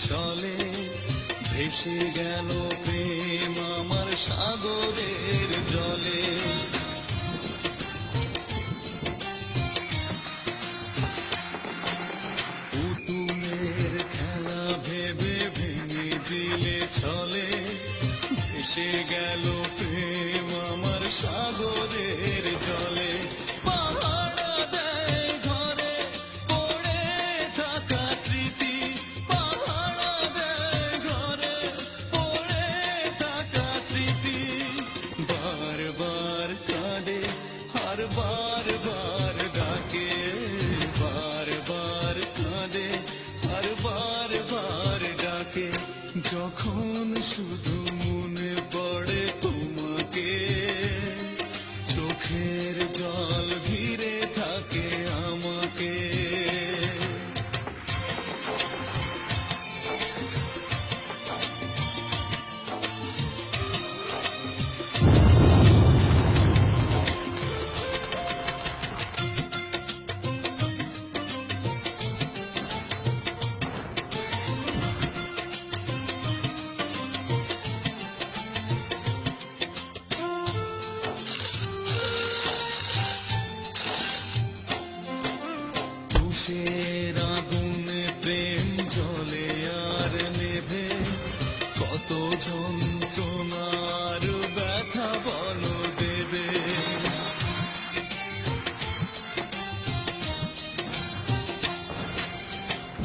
চলে, ভেসে গেল প্রেম আমার সাগরের জলে। পুতুলের খেলা ভেবে ভেঙে দিলে চলে, ভেসে গেল প্রেম আমার সাগরের জলে। পাহারা দেয় ঘরে পড়ে থাকা স্মৃতি, পাহারা দেয় ঘরে পড়ে থাকা স্মৃতি। বারবার কাঁদে আর বারবার ডাকে, বারবার কাঁদে আর বারবার ডাকে। যখন শুধু মনে পড়ে তোমাকে, চোখের জল ঘিরে থাকে আমাকে। তুষের আগুনে প্রেম জ্বলে আর নেভে, কত যন্ত্রণার ব্যথা বলো দেবে।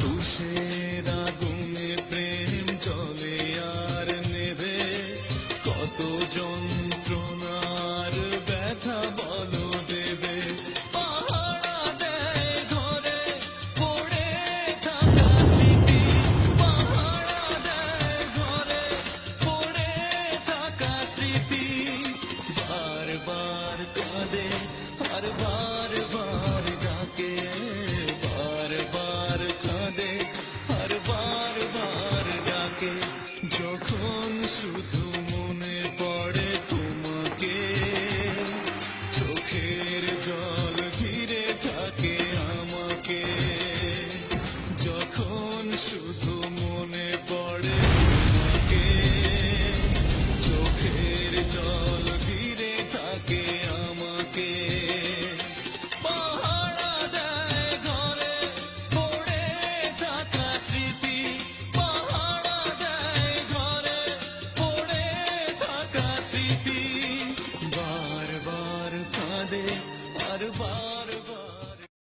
তুষের আগুন